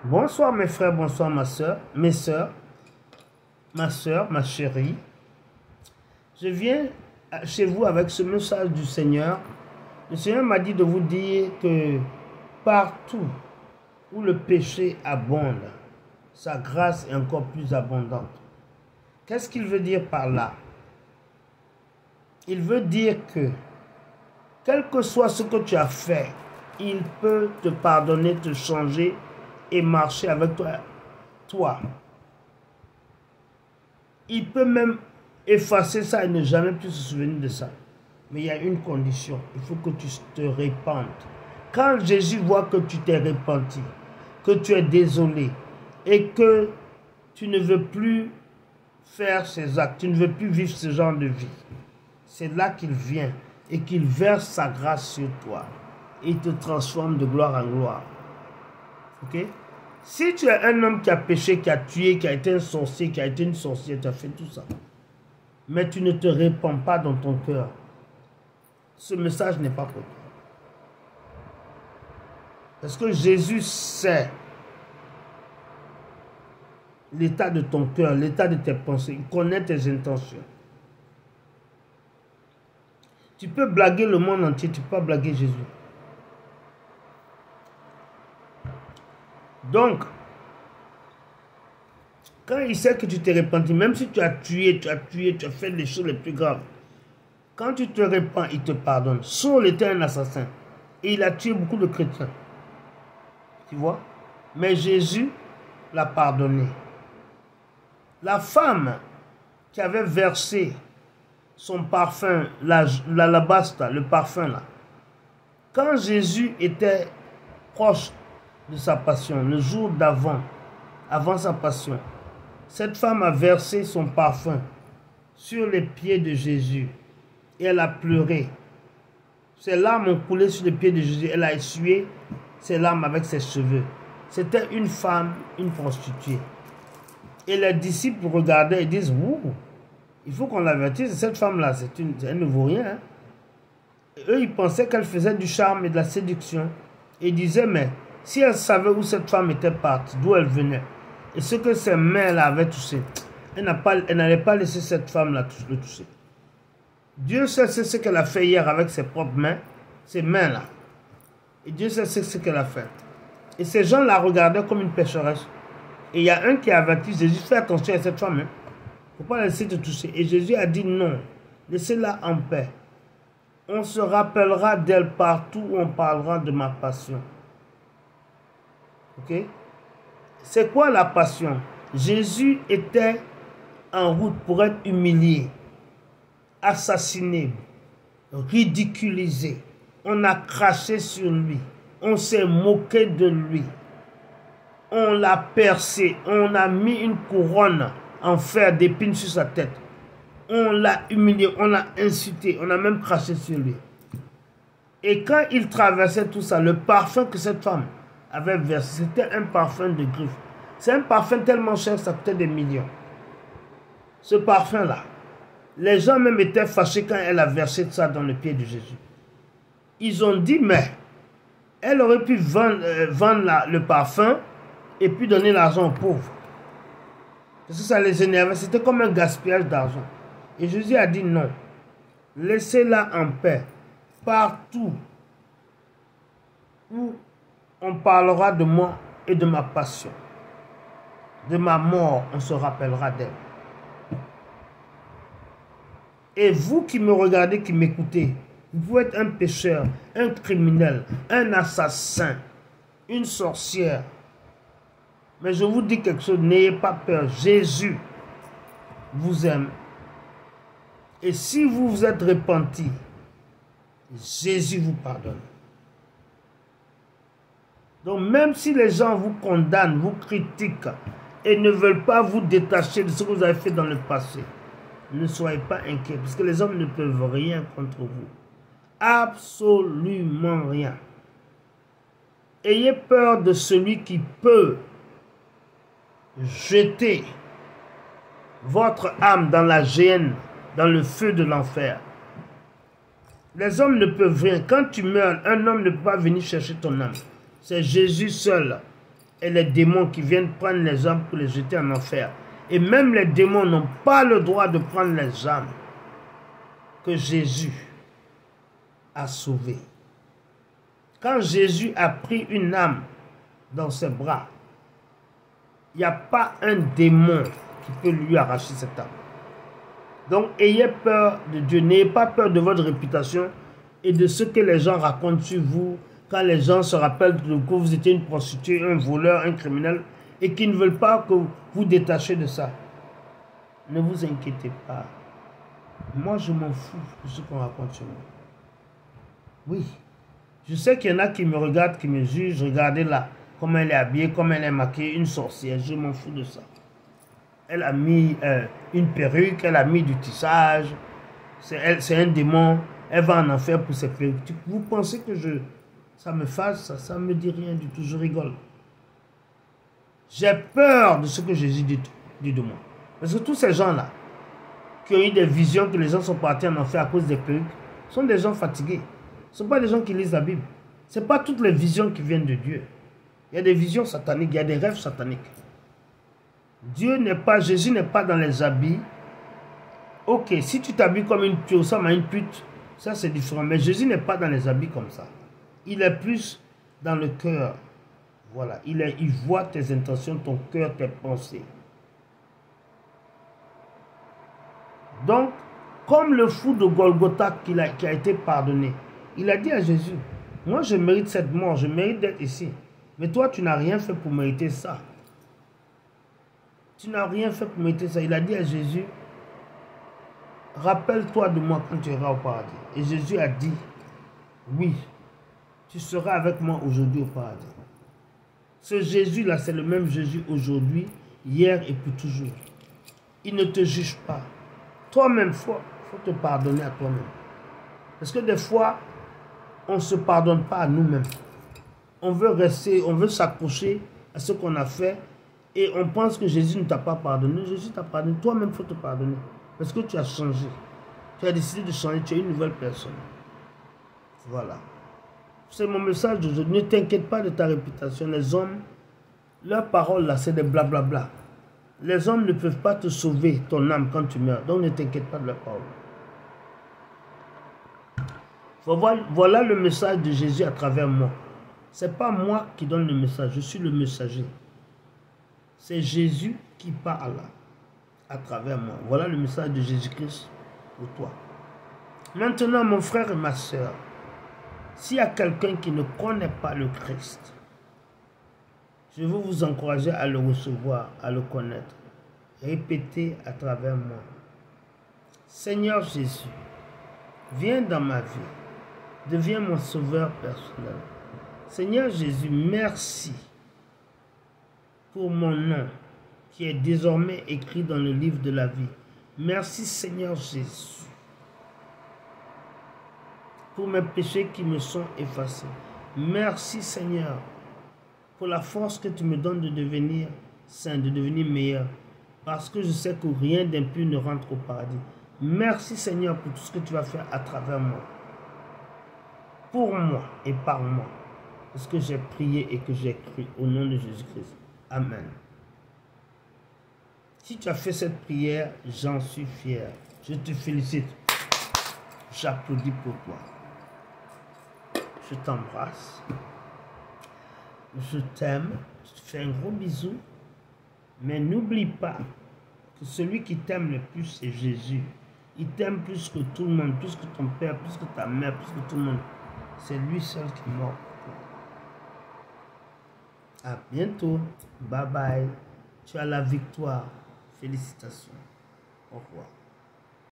Bonsoir mes frères, bonsoir ma soeur, mes soeurs, ma soeur, ma chérie. Je viens chez vous avec ce message du Seigneur. Le Seigneur m'a dit de vous dire que partout où le péché abonde, sa grâce est encore plus abondante. Qu'est-ce qu'il veut dire par là? Il veut dire que, quel que soit ce que tu as fait, il peut te pardonner, te changer et marcher avec toi. Il peut même effacer ça et ne jamais plus se souvenir de ça. Mais il y a une condition, il faut que tu te répandes. Quand Jésus voit que tu t'es repenti, que tu es désolé et que tu ne veux plus faire ces actes, tu ne veux plus vivre ce genre de vie, c'est là qu'il vient et qu'il verse sa grâce sur toi et te transforme de gloire en gloire. Ok? Si tu es un homme qui a péché, qui a tué, qui a été un sorcier, qui a été une sorcière, tu as fait tout ça, mais tu ne te répands pas dans ton cœur, ce message n'est pas pour toi. Parce que Jésus sait l'état de ton cœur, l'état de tes pensées, il connaît tes intentions. Tu peux blaguer le monde entier, tu peux pas blaguer Jésus. Donc, quand il sait que tu t'es repenti, même si tu as tué, tu as fait les choses les plus graves, quand tu te repens, il te pardonne. Saul était un assassin et il a tué beaucoup de chrétiens. Tu vois? Mais Jésus l'a pardonné. La femme qui avait versé son parfum, l'alabastre, le parfum là, quand Jésus était proche de sa passion, le jour d'avant, avant sa passion, cette femme a versé son parfum sur les pieds de Jésus et elle a pleuré. Ses larmes ont coulé sur les pieds de Jésus. Elle a essuyé ses larmes avec ses cheveux. C'était une femme, une prostituée. Et les disciples regardaient et disent, ouh, il faut qu'on l'avertisse. Cette femme-là, elle ne vaut rien. Hein? Eux, ils pensaient qu'elle faisait du charme et de la séduction. Et ils disaient, mais si elle savait où cette femme était partie, d'où elle venait, et ce que ses mains là avaient touché, elle n'allait pas laisser cette femme-là le toucher. Dieu sait ce qu'elle a fait hier avec ses propres mains, ses mains-là. Et Dieu sait ce qu'elle a fait. Et ces gens la regardaient comme une pécheresse. Et il y a un qui a averti Jésus, fais attention à cette femme. Il ne faut pas la laisser te toucher. Et Jésus a dit non, laissez-la en paix. On se rappellera d'elle partout où on parlera de ma passion. Ok? C'est quoi la passion? Jésus était en route pour être humilié, assassiné, ridiculisé. On a craché sur lui. On s'est moqué de lui. On l'a percé. On a mis une couronne en fer d'épines sur sa tête. On l'a humilié. On l'a insulté. On a même craché sur lui. Et quand il traversait tout ça, le parfum que cette femme avait versé, c'était un parfum de griffe. C'est un parfum tellement cher que ça coûtait des millions. Ce parfum-là, les gens même étaient fâchés quand elle a versé ça dans le pied de Jésus. Ils ont dit, mais elle aurait pu vendre le parfum et puis donner l'argent aux pauvres. Parce que ça les énervait. C'était comme un gaspillage d'argent. Et Jésus a dit non. Laissez-la en paix. Partout où on parlera de moi et de ma passion, de ma mort, on se rappellera d'elle. Et vous qui me regardez, qui m'écoutez, vous pouvez être un pécheur, un criminel, un assassin, une sorcière. Mais je vous dis quelque chose, n'ayez pas peur. Jésus vous aime. Et si vous vous êtes repenti, Jésus vous pardonne. Donc même si les gens vous condamnent, vous critiquent et ne veulent pas vous détacher de ce que vous avez fait dans le passé, ne soyez pas inquiets, parce que les hommes ne peuvent rien contre vous. Absolument rien. Ayez peur de celui qui peut jeter votre âme dans la géhenne, dans le feu de l'enfer. Les hommes ne peuvent rien. Quand tu meurs, un homme ne peut pas venir chercher ton âme. C'est Jésus seul et les démons qui viennent prendre les âmes pour les jeter en enfer. Et même les démons n'ont pas le droit de prendre les âmes que Jésus a sauvées. Quand Jésus a pris une âme dans ses bras, il n'y a pas un démon qui peut lui arracher cette âme. Donc, ayez peur de Dieu. N'ayez pas peur de votre réputation et de ce que les gens racontent sur vous. Quand les gens se rappellent que vous étiez une prostituée, un voleur, un criminel, et qui ne veulent pas que vous détachiez de ça. Ne vous inquiétez pas. Moi, je m'en fous de ce qu'on raconte sur moi. Oui. Je sais qu'il y en a qui me regardent, qui me jugent. Regardez là, comment elle est habillée, comment elle est maquillée, une sorcière. Je m'en fous de ça. Elle a mis une perruque, elle a mis du tissage. C'est un démon. Elle va en enfer pour ses perruques. Vous pensez que ça me fasse, ça ne me dit rien du tout. Je rigole. J'ai peur de ce que Jésus dit de moi. Parce que tous ces gens-là, qui ont eu des visions que les gens sont partis en enfer à cause des perruques, sont des gens fatigués. Ce ne sont pas des gens qui lisent la Bible. Ce n'est pas toutes les visions qui viennent de Dieu. Il y a des visions sataniques, il y a des rêves sataniques. Jésus n'est pas dans les habits. Ok, si tu t'habilles comme une pute, ça m'a une pute, ça c'est différent. Mais Jésus n'est pas dans les habits comme ça. Il est plus dans le cœur. Voilà, il voit tes intentions, ton cœur, tes pensées. Donc, comme le fou de Golgotha qui a été pardonné, il a dit à Jésus, moi je mérite cette mort, je mérite d'être ici. Mais toi, tu n'as rien fait pour mériter ça. Tu n'as rien fait pour mériter ça. Il a dit à Jésus, rappelle-toi de moi quand tu iras au paradis. Et Jésus a dit, oui, tu seras avec moi aujourd'hui au paradis. Ce Jésus-là, c'est le même Jésus aujourd'hui, hier et pour toujours. Il ne te juge pas. Toi-même, il faut te pardonner à toi-même. Parce que des fois, on ne se pardonne pas à nous-mêmes. On veut rester, on veut s'accrocher à ce qu'on a fait et on pense que Jésus ne t'a pas pardonné. Jésus t'a pardonné. Toi-même, il faut te pardonner. Parce que tu as changé. Tu as décidé de changer. Tu es une nouvelle personne. Voilà. C'est mon message d'aujourd'hui. Ne t'inquiète pas de ta réputation. Les hommes, leurs paroles là, c'est des blablabla. Les hommes ne peuvent pas te sauver ton âme quand tu meurs. Donc ne t'inquiète pas de leurs paroles. Voilà le message de Jésus à travers moi. Ce n'est pas moi qui donne le message. Je suis le messager. C'est Jésus qui parle à travers moi. Voilà le message de Jésus-Christ pour toi. Maintenant, mon frère et ma soeur, s'il y a quelqu'un qui ne connaît pas le Christ, je veux vous encourager à le recevoir, à le connaître. Répétez à travers moi. Seigneur Jésus, viens dans ma vie. Deviens mon sauveur personnel. Seigneur Jésus, merci pour mon nom qui est désormais écrit dans le livre de la vie. Merci Seigneur Jésus pour mes péchés qui me sont effacés. Merci Seigneur pour la force que tu me donnes de devenir saint, de devenir meilleur. Parce que je sais que rien d'impur ne rentre au paradis. Merci Seigneur pour tout ce que tu vas faire à travers moi. Pour moi et par moi. Parce que j'ai prié et que j'ai cru au nom de Jésus-Christ. Amen. Si tu as fait cette prière, j'en suis fier. Je te félicite. J'applaudis pour toi. Je t'embrasse. Je t'aime. Je te fais un gros bisou. Mais n'oublie pas que celui qui t'aime le plus, c'est Jésus. Il t'aime plus que tout le monde, plus que ton père, plus que ta mère, plus que tout le monde. C'est lui seul qui est mort pour toi. À bientôt. Bye bye. Tu as la victoire. Félicitations. Au revoir.